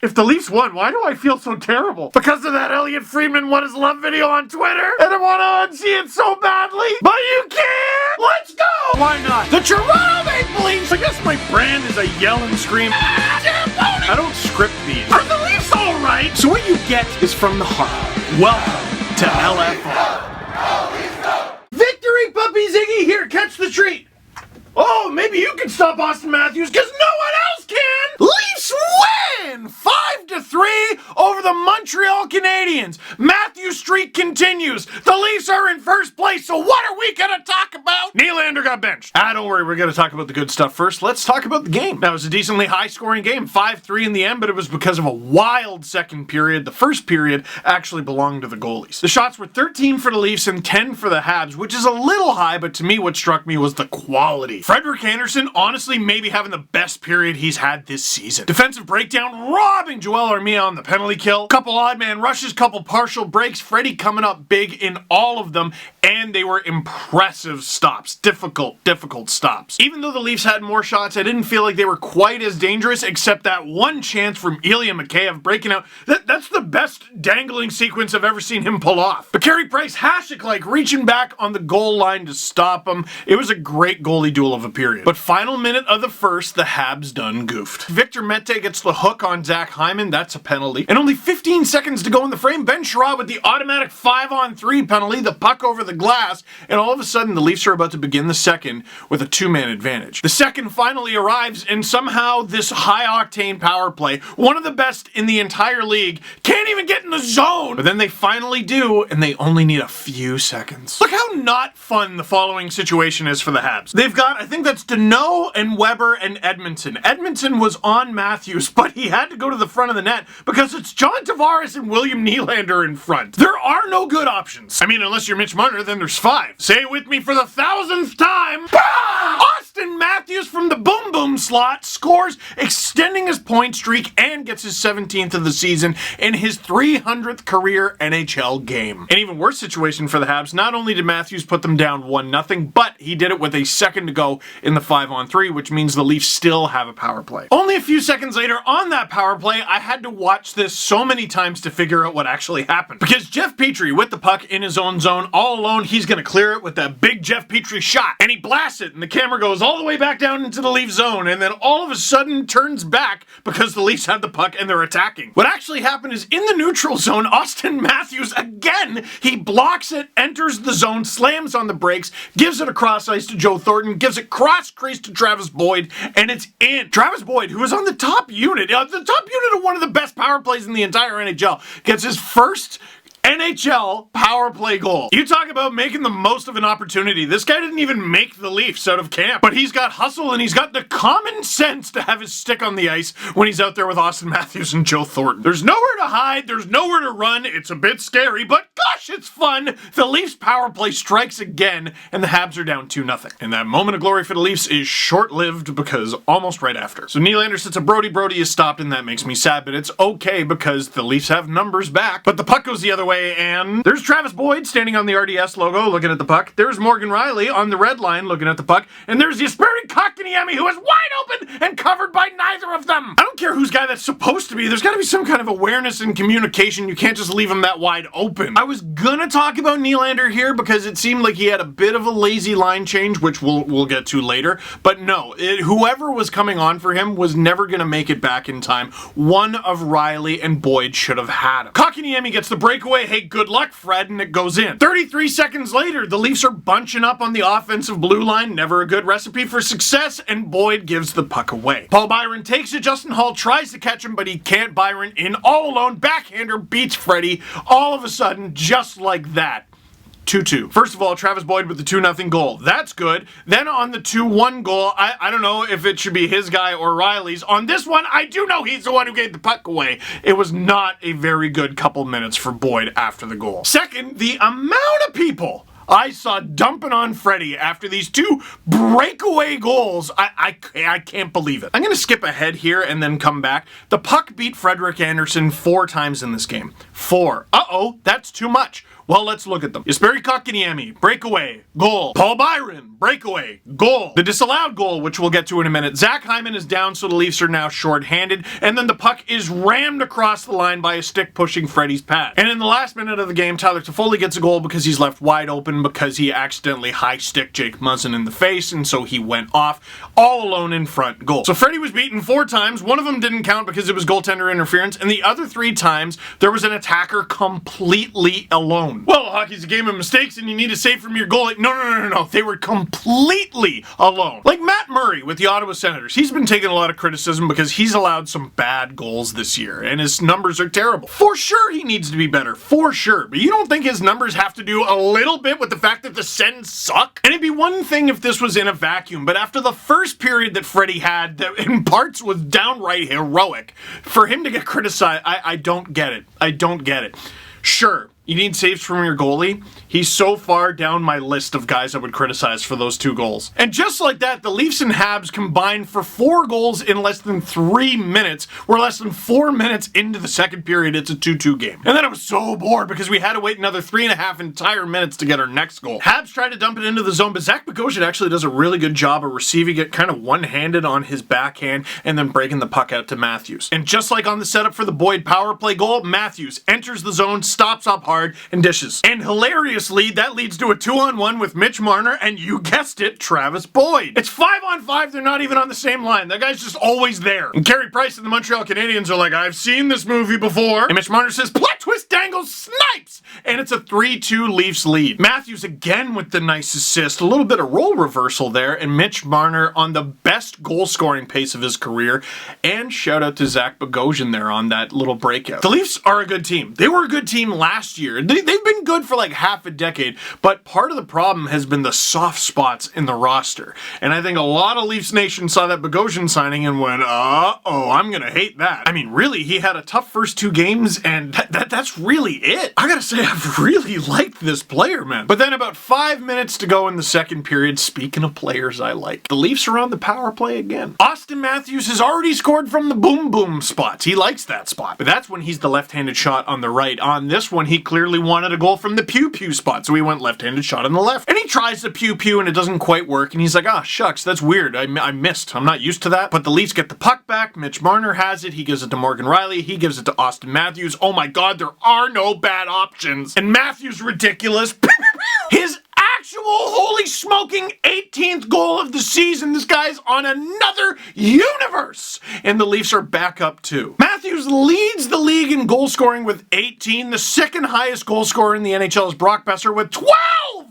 If the Leafs won, why do I feel so terrible? Because of that Elliot Friedman What Is Love video on Twitter? And I want to unsee it so badly, but you can't! Let's go! Why not? The Toronto Maple Leafs! I guess my brand is a yell and scream. I don't script these. Are the Leafs alright? So what you get is from the heart. Welcome to LFR. Victory, Puppy Ziggy! Here, catch the treat! Oh, maybe you can stop Austin Matthews, because no one else can! Leafs win! 5-3 over the Montreal Canadiens. Matthews' streak continues. The Leafs are in first place, so what are we gonna talk about? Nylander got benched. Don't worry, we're gonna talk about the good stuff first. Let's talk about the game. That was a decently high-scoring game, 5-3 in the end, but it was because of a wild second period. The first period actually belonged to the goalies. The shots were 13 for the Leafs and 10 for the Habs, which is a little high, but to me what struck me was the quality. Frederik Andersen honestly maybe having the best period he's had this season. Defensive breakdown, robbing Joel Armia on the penalty kill. Couple odd man rushes, couple partial breaks. Freddie coming up big in all of them, and they were impressive stops. Difficult stops. Even though the Leafs had more shots, I didn't feel like they were quite as dangerous, except that one chance from Ilya Mikheyev breaking out. That's the best dangling sequence I've ever seen him pull off. But Carey Price, Hasek-like, reaching back on the goal line to stop him. It was a great goalie duel of a period. But final minute of the first, the Habs done goofed. Victor Mete gets the hook on Zach Hyman, that's a penalty. And only 15 seconds to go in the frame, Ben Sherrod with the automatic 5-on-3 penalty, the puck over the glass, and all of a sudden the Leafs are about to begin the second with a two-man advantage. The second finally arrives, and somehow this high-octane power play, one of the best in the entire league, can't even get in the zone! But then they finally do, and they only need a few seconds. Look how not fun the following situation is for the Habs. They've got, I think that's Deneau and Weber and Edmondson. Edmondson was on Matthews, but he had to go to the front of the net because it's John Tavares and William Nylander in front. There are no good options. I mean, unless you're Mitch Marner, then there's 5. Say it with me for the 1000th time. Bah! Austin Matthews from the boom boom slot scores, extending his point streak and gets his 17th of the season in his 300th career NHL game. An even worse situation for the Habs. Not only did Matthews put them down 1-0, but he did it with a second to go in the 5-on-3, which means the Leafs still have a power play. Only a few seconds later on that power play, I had to watch this so many times to figure out what actually happened. Because Jeff Petrie with the puck in his own zone, all alone, he's gonna clear it with that big Jeff Petrie shot. And he blasts it, and the camera goes all the way back down into the Leaf zone, and then all of a sudden turns back because the Leafs have the puck and they're attacking. What actually happened is in the neutral zone, Austin Matthews, again, he blocks it, enters the zone, slams on the brakes, gives it across ice to Joe Thornton, gives it cross crease to Travis Boyd, and it's in. Travis Boyd, who was on the top unit of one of the best power plays in the entire NHL, gets his first NHL power play goal. You talk about making the most of an opportunity. This guy didn't even make the Leafs out of camp, but he's got hustle and he's got the common sense to have his stick on the ice when he's out there with Austin Matthews and Joe Thornton. There's nowhere to hide, there's nowhere to run, it's a bit scary, but gosh, it's fun! The Leafs power play strikes again, and the Habs are down 2-0. And that moment of glory for the Leafs is short-lived because almost right after. So Nylander sits a Brody is stopped, and that makes me sad, but it's okay because the Leafs have numbers back. But the puck goes the other way, and there's Travis Boyd standing on the RDS logo looking at the puck. There's Morgan Riley on the red line looking at the puck. And there's Jesperi Kotkaniemi, who is wide open and covered by neither of them. I don't care whose guy that's supposed to be. There's got to be some kind of awareness and communication. You can't just leave him that wide open. I was gonna talk about Nylander here because it seemed like he had a bit of a lazy line change, which we'll get to later. But no, whoever was coming on for him was never gonna make it back in time. One of Riley and Boyd should have had him. Kotkaniemi gets the breakaway. Hey, good luck, Fred, and it goes in. 33 seconds later, the Leafs are bunching up on the offensive blue line. Never a good recipe for success, and Boyd gives the puck away. Paul Byron takes it. Justin Hall tries to catch him, but he can't. Byron in all alone. Backhander beats Freddie. All of a sudden, just like that. 2-2. First of all, Travis Boyd with the 2-0 goal. That's good. Then on the 2-1 goal, I don't know if it should be his guy or Riley's. On this one, I do know he's the one who gave the puck away. It was not a very good couple minutes for Boyd after the goal. Second, the amount of people I saw dumping on Freddie after these 2 breakaway goals. I can't believe it. I'm going to skip ahead here and then come back. The puck beat Frederik Andersen 4 times in this game. 4. Uh-oh, that's too much. Well, let's look at them. Jesperi Kotkaniemi, breakaway, goal. Paul Byron, breakaway, goal. The disallowed goal, which we'll get to in a minute. Zach Hyman is down, so the Leafs are now shorthanded, and then the puck is rammed across the line by a stick pushing Freddie's pad. And in the last minute of the game, Tyler Toffoli gets a goal because he's left wide open because he accidentally high-sticked Jake Muzzin in the face, and so he went off all alone in front goal. So Freddie was beaten 4 times. One of them didn't count because it was goaltender interference, and the other 3 times there was an attacker completely alone. Well, hockey's a game of mistakes and you need a save from your goalie. No. They were completely alone. Like Matt Murray with the Ottawa Senators. He's been taking a lot of criticism because he's allowed some bad goals this year and his numbers are terrible. For sure he needs to be better. For sure. But you don't think his numbers have to do a little bit with the fact that the Sens suck? And it'd be one thing if this was in a vacuum, but after the first period that Freddie had that in parts was downright heroic, for him to get criticized, I don't get it. I don't get it. Sure, you need saves from your goalie. He's so far down my list of guys I would criticize for those 2 goals. And just like that, the Leafs and Habs combined for 4 goals in less than 3 minutes. We're less than 4 minutes into the second period. It's a 2-2 game. And then I was so bored because we had to wait another 3.5 entire minutes to get our next goal. Habs tried to dump it into the zone, but Zach Bogosian actually does a really good job of receiving it kind of one-handed on his backhand and then breaking the puck out to Matthews. And just like on the setup for the Boyd power play goal, Matthews enters the zone, stops up hard, and dishes. And hilariously, that leads to a 2-on-1 with Mitch Marner and, you guessed it, Travis Boyd. It's 5-on-5, they're not even on the same line. That guy's just always there. And Carey Price and the Montreal Canadiens are like, I've seen this movie before. And Mitch Marner says, plot twist, dangles, snipes! And it's a 3-2 Leafs lead. Matthews again with the nice assist. A little bit of role reversal there. And Mitch Marner on the best goal-scoring pace of his career. And shout out to Zach Bogosian there on that little breakout. The Leafs are a good team. They were a good team last year. They've been good for like half a decade, but part of the problem has been the soft spots in the roster. And I think a lot of Leafs Nation saw that Bogosian signing and went, uh-oh, I'm gonna hate that. I mean, really, he had a tough first 2 games, and that's really it. I gotta say, I've really liked this player, man. But then about 5 minutes to go in the second period, speaking of players I like, the Leafs are on the power play again. Austin Matthews has already scored from the boom-boom spots. He likes that spot. But that's when he's the left-handed shot on the right. On this one, he clearly wanted a goal from the pew-pew spot, so he went left-handed shot on the left. And he tries the pew-pew and it doesn't quite work, and he's like, ah, shucks, that's weird. I missed. I'm not used to that. But the Leafs get the puck back. Mitch Marner has it. He gives it to Morgan Riley. He gives it to Austin Matthews. Oh my god, there are no bad options. And Matthews ridiculous. His actual holy smoking 18th goal of the season. This guy's on another universe. And the Leafs are back up 2. Matthews leads the league in goal scoring with 18. The second highest goal scorer in the NHL is Brock Besser with 12.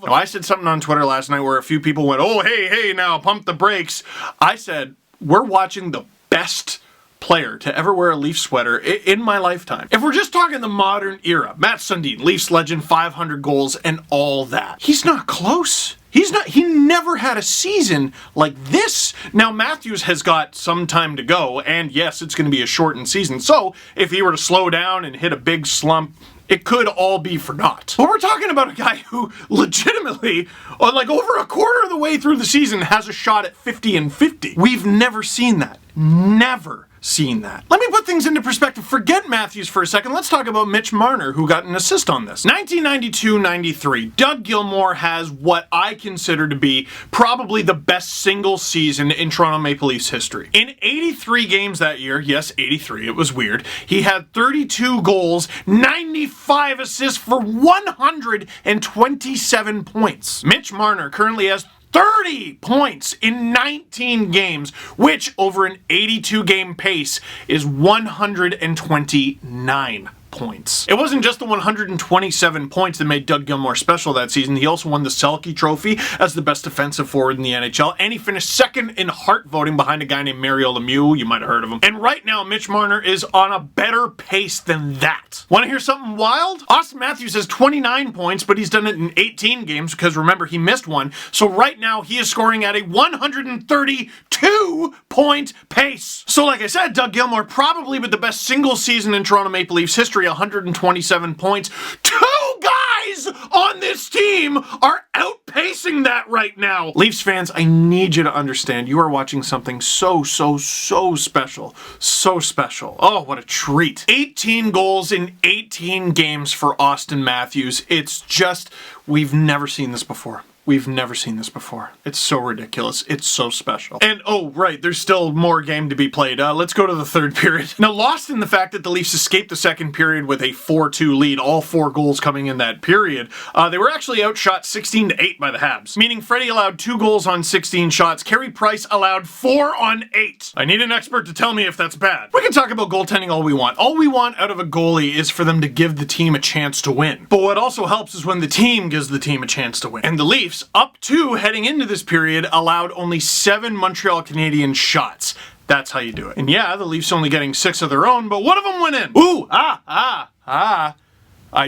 Now, I said something on Twitter last night where a few people went, oh, hey, now pump the brakes. I said, we're watching the best player to ever wear a Leafs sweater in my lifetime. If we're just talking the modern era, Matt Sundin, Leafs legend, 500 goals and all that. He's not close. He never had a season like this. Now, Matthews has got some time to go, and yes, it's going to be a shortened season. So, if he were to slow down and hit a big slump, it could all be for naught. But we're talking about a guy who legitimately, like over a quarter of the way through the season, has a shot at 50-50. We've never seen that. Never seen that. Let me put things into perspective. Forget Matthews for a second. Let's talk about Mitch Marner, who got an assist on this. 1992-93, Doug Gilmour has what I consider to be probably the best single season in Toronto Maple Leafs history. In 83 games that year, yes, 83, it was weird, he had 32 goals, 95 assists for 127 points. Mitch Marner currently has 30 points in 19 games, which over an 82-game pace is 129 points. It wasn't just the 127 points that made Doug Gilmour special that season. He also won the Selke Trophy as the best defensive forward in the NHL, and he finished second in Hart voting behind a guy named Mario Lemieux. You might have heard of him. And right now, Mitch Marner is on a better pace than that. Want to hear something wild? Austin Matthews has 29 points, but he's done it in 18 games because remember, he missed one. So right now, he is scoring at a 132-point pace. So like I said, Doug Gilmour probably with the best single season in Toronto Maple Leafs history, 127 points. Two guys guys on this team are outpacing that right now. Leafs fans, I need you to understand, you are watching something so special. So special. Oh, what a treat. 18 goals in 18 games for Austin Matthews. It's just, we've never seen this before. We've never seen this before. It's so ridiculous. It's so special. And oh, right, there's still more game to be played. Let's go to the third period. Now, lost in the fact that the Leafs escaped the second period with a 4-2 lead, all 4 goals coming in that period, they were actually outshot 16-8 by the Habs, meaning Freddie allowed 2 goals on 16 shots. Carey Price allowed 4 on 8. I need an expert to tell me if that's bad. We can talk about goaltending all we want. All we want out of a goalie is for them to give the team a chance to win. But what also helps is when the team gives the team a chance to win. And the Leafs, up 2 heading into this period, allowed only 7 Montreal Canadiens shots. That's how you do it. And yeah, the Leafs only getting 6 of their own, but one of them went in. Ooh, I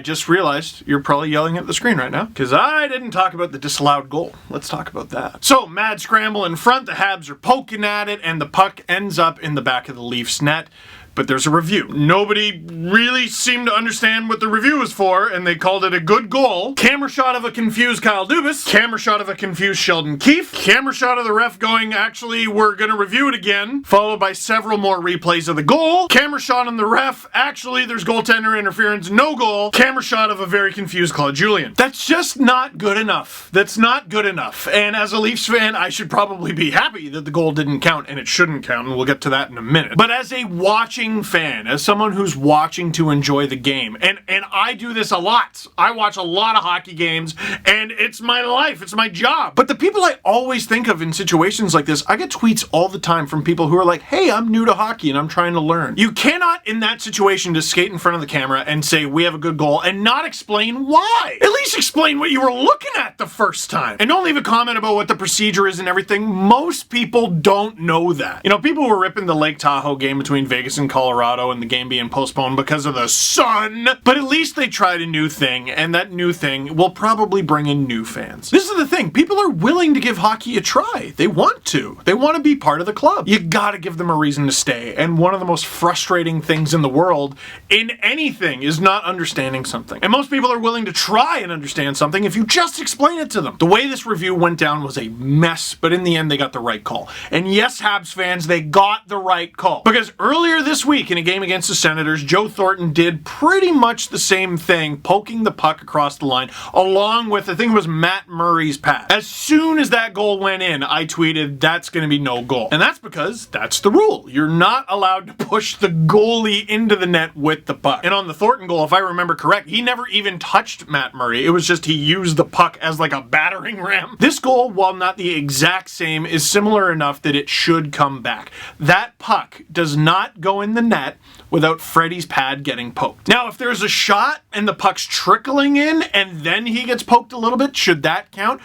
just realized you're probably yelling at the screen right now, because I didn't talk about the disallowed goal. Let's talk about that. So, mad scramble in front, the Habs are poking at it, and the puck ends up in the back of the Leafs net. But there's a review. Nobody really seemed to understand what the review was for, and they called it a good goal. Camera shot of a confused Kyle Dubas. Camera shot of a confused Sheldon Keefe. Camera shot of the ref going, actually, we're gonna review it again. Followed by several more replays of the goal. Camera shot on the ref, actually, there's goaltender interference, no goal. Camera shot of a very confused Claude Julien. That's just not good enough. That's not good enough. And as a Leafs fan, I should probably be happy that the goal didn't count, and it shouldn't count, and we'll get to that in a minute. But as a watching fan, as someone who's watching to enjoy the game, and I do this a lot. I watch a lot of hockey games, and it's my life, it's my job. But the people I always think of in situations like this, I get tweets all the time from people who are like, hey, I'm new to hockey and I'm trying to learn. You cannot, in that situation, just skate in front of the camera and say, we have a good goal, and not explain why. At least explain what you were looking at the first time. And don't leave a comment about what the procedure is and everything. Most people don't know that. You know, people were ripping the Lake Tahoe game between Vegas and Colorado and the game being postponed because of the sun, but at least they tried a new thing, and that new thing will probably bring in new fans. This is the thing, people are willing to give hockey a try. They want to. They want to be part of the club. You gotta give them a reason to stay, and one of the most frustrating things in the world in anything is not understanding something. And most people are willing to try and understand something if you just explain it to them. The way this review went down was a mess, but in the end they got the right call. And yes, Habs fans, they got the right call. Because earlier this week in a game against the Senators, Joe Thornton did pretty much the same thing, poking the puck across the line, along with, I think it was Matt Murray's pass. As soon as that goal went in, I tweeted, that's going to be no goal. And that's because that's the rule. You're not allowed to push the goalie into the net with the puck. And on the Thornton goal, if I remember correct, he never even touched Matt Murray. It was just he used the puck as like a battering ram. This goal, while not the exact same, is similar enough that it should come back. That puck does not go in the net without Freddie's pad getting poked. Now, if there's a shot and the puck's trickling in and then he gets poked a little bit, should that count?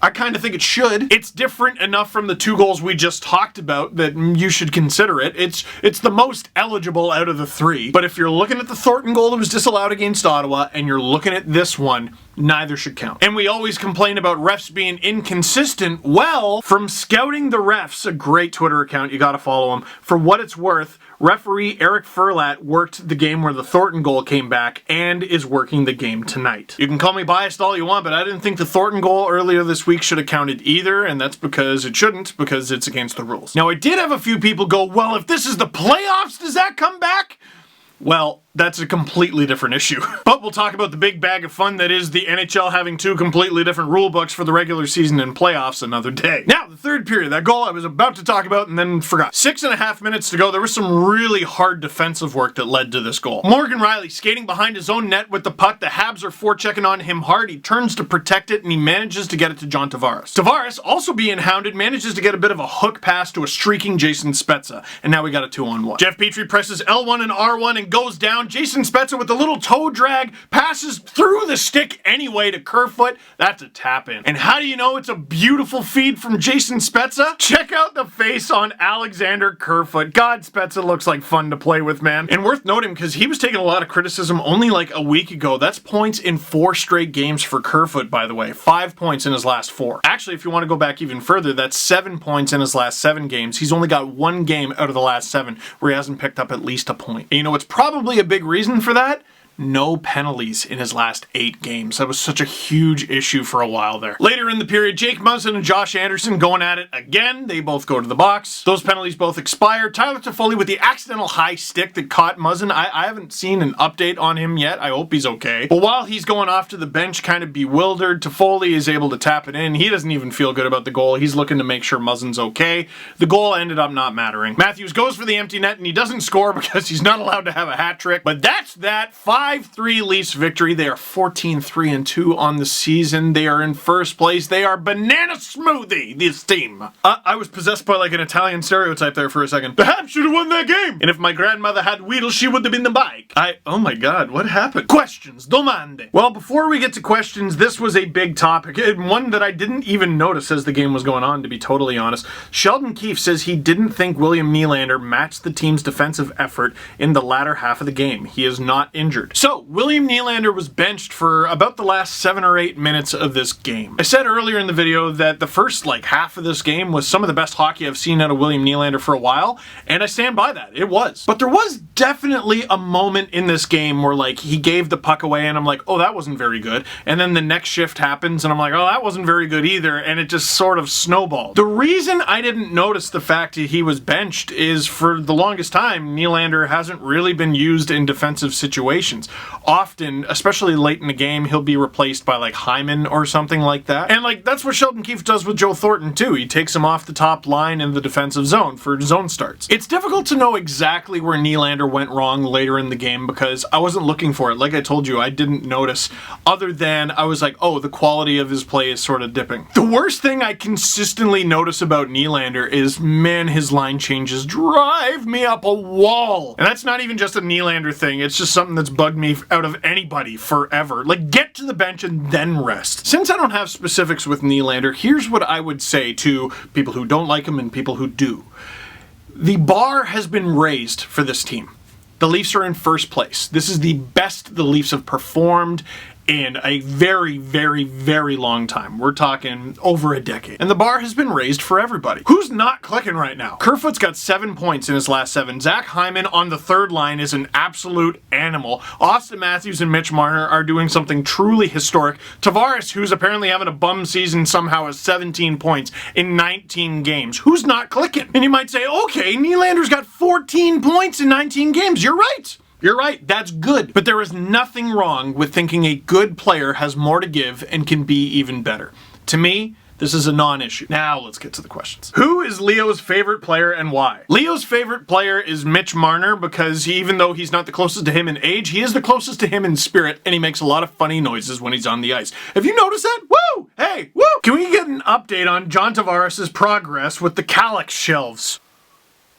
I kind of think it should. It's different enough from the 2 goals we just talked about that you should consider it. It's the most eligible out of the 3. But if you're looking at the Thornton goal that was disallowed against Ottawa and you're looking at this one, neither should count. And we always complain about refs being inconsistent. Well, from Scouting the Refs, a great Twitter account, you gotta follow him. For what it's worth, referee Eric Furlat worked the game where the Thornton goal came back and is working the game tonight. You can call me biased all you want, but I didn't think the Thornton goal earlier this week should have counted either, and that's because it shouldn't, because it's against the rules. Now, I did have a few people go, well, if this is the playoffs, does that come back? Well, that's a completely different issue. But we'll talk about the big bag of fun that is the NHL having 2 completely different rule books for the regular season and playoffs another day. Now, the third period, that goal I was about to talk about and then forgot. 6.5 minutes to go, there was some really hard defensive work that led to this goal. Morgan Rielly skating behind his own net with the puck. The Habs are forechecking on him hard. He turns to protect it and he manages to get it to John Tavares. Tavares, also being hounded, manages to get a bit of a hook pass to a streaking Jason Spezza. And now we got a 2-on-1. Jeff Petrie presses L1 and R1 and goes down. Jason Spezza with a little toe drag passes through the stick anyway to Kerfoot. That's a tap in. And how do you know it's a beautiful feed from Jason Spezza? Check out the face on Alexander Kerfoot. God, Spezza looks like fun to play with, man. And worth noting, because he was taking a lot of criticism only like a week ago. That's points in 4 straight games for Kerfoot, by the way. 5 points in his last 4. Actually, if you want to go back even further, that's 7 points in his last 7 games. He's only got 1 game out of the last 7 where he hasn't picked up at least a point. And you know what's probably a big reason for that? no penalties in his last 8 games. That was such a huge issue for a while there. Later in the period, Jake Muzzin and Josh Anderson going at it again. They both go to the box. Those penalties both expire. Tyler Toffoli with the accidental high stick that caught Muzzin. I haven't seen an update on him yet. I hope he's okay. But while he's going off to the bench kind of bewildered, Toffoli is able to tap it in. He doesn't even feel good about the goal. He's looking to make sure Muzzin's okay. The goal ended up not mattering. Matthews goes for the empty net and he doesn't score because he's not allowed to have a hat trick. But that's that. 5-3 Leafs victory. They are 14-3-2 on the season. They are in first place. They are banana smoothie, this team. I was possessed by like an Italian stereotype there for a second. The Habs should have won that game. And if my grandmother had wheels, she would have been the bike. Oh my God, what happened? Questions, domande. Well, before we get to questions, this was a big topic. One that I didn't even notice as the game was going on, to be totally honest. Sheldon Keefe says he didn't think William Nylander matched the team's defensive effort in the latter half of the game. He is not injured. So, William Nylander was benched for about the last 7 or 8 minutes of this game. I said earlier in the video that the first half of this game was some of the best hockey I've seen out of William Nylander for a while, and I stand by that. It was. But there was definitely a moment in this game where he gave the puck away and I'm like, oh, that wasn't very good. And then the next shift happens and I'm like, oh, that wasn't very good either, and it just sort of snowballed. The reason I didn't notice the fact that he was benched is for the longest time, Nylander hasn't really been used in defensive situations. Often, especially late in the game, he'll be replaced by Hyman or something like that. And that's what Sheldon Keefe does with Joe Thornton too. He takes him off the top line in the defensive zone for zone starts. It's difficult to know exactly where Nylander went wrong later in the game because I wasn't looking for it. Like I told you, I didn't notice, other than I was like, oh, the quality of his play is sort of dipping. The worst thing I consistently notice about Nylander is, man, his line changes drive me up a wall. And that's not even just a Nylander thing. It's just something that's bugged me out of anybody forever. Get to the bench and then rest. Since I don't have specifics with Nylander, here's what I would say to people who don't like him and people who do. The bar has been raised for this team. The Leafs are in first place. This is the best the Leafs have performed in a very, very, very long time. We're talking over a decade. And the bar has been raised for everybody. Who's not clicking right now? Kerfoot's got 7 points in his last 7. Zach Hyman on the third line is an absolute animal. Austin Matthews and Mitch Marner are doing something truly historic. Tavares, who's apparently having a bum season, somehow has 17 points in 19 games. Who's not clicking? And you might say, okay, Nylander's got 14 points in 19 games. You're right. You're right, that's good. But there is nothing wrong with thinking a good player has more to give and can be even better. To me, this is a non-issue. Now let's get to the questions. Who is Leo's favorite player and why? Leo's favorite player is Mitch Marner because even though he's not the closest to him in age, he is the closest to him in spirit, and he makes a lot of funny noises when he's on the ice. Have you noticed that? Woo! Hey, woo! Can we get an update on John Tavares' progress with the Calyx shelves?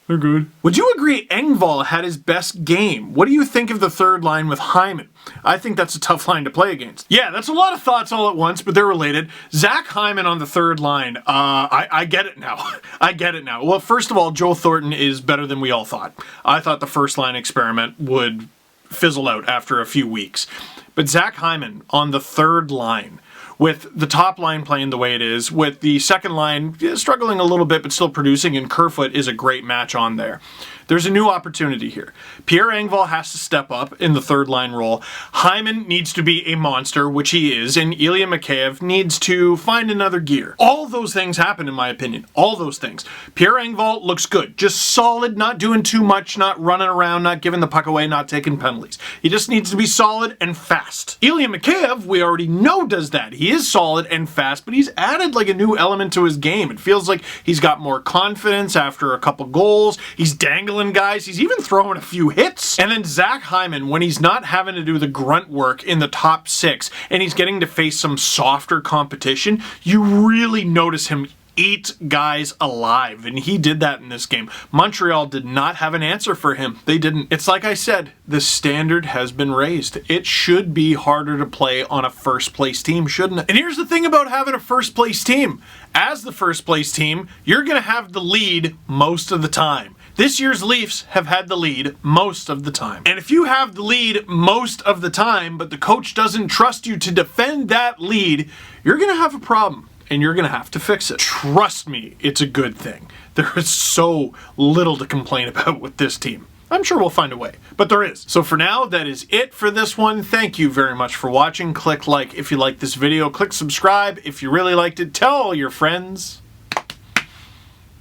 They're good. Would you agree Engvall had his best game? What do you think of the third line with Hyman? I think that's a tough line to play against. Yeah, that's a lot of thoughts all at once, but they're related. Zach Hyman on the third line. I get it now. I get it now. Well, first of all, Joe Thornton is better than we all thought. I thought the first line experiment would fizzle out after a few weeks. But Zach Hyman on the third line, with the top line playing the way it is, with the second line struggling a little bit but still producing, and Kerfoot is a great match on there. There's a new opportunity here. Pierre Engvall has to step up in the third line role. Hyman needs to be a monster, which he is, and Ilya Mikheyev needs to find another gear. All those things happen, in my opinion. All those things. Pierre Engvall looks good. Just solid, not doing too much, not running around, not giving the puck away, not taking penalties. He just needs to be solid and fast. Ilya Mikheyev, we already know, does that. He is solid and fast, but he's added a new element to his game. It feels like he's got more confidence after a couple goals. He's dangling guys. He's even throwing a few hits. And then Zach Hyman, when he's not having to do the grunt work in the top 6 and he's getting to face some softer competition, you really notice him eat guys alive, and he did that in this game. Montreal did not have an answer for him. They didn't. It's like I said, the standard has been raised. It should be harder to play on a first place team, shouldn't it? And here's the thing about having a first place team. As the first place team, you're going to have the lead most of the time. This year's Leafs have had the lead most of the time. And if you have the lead most of the time, but the coach doesn't trust you to defend that lead, you're going to have a problem. And you're going to have to fix it. Trust me, it's a good thing. There is so little to complain about with this team. I'm sure we'll find a way, but there is. So for now, that is it for this one. Thank you very much for watching. Click like if you liked this video. Click subscribe if you really liked it. Tell all your friends.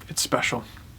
It's special.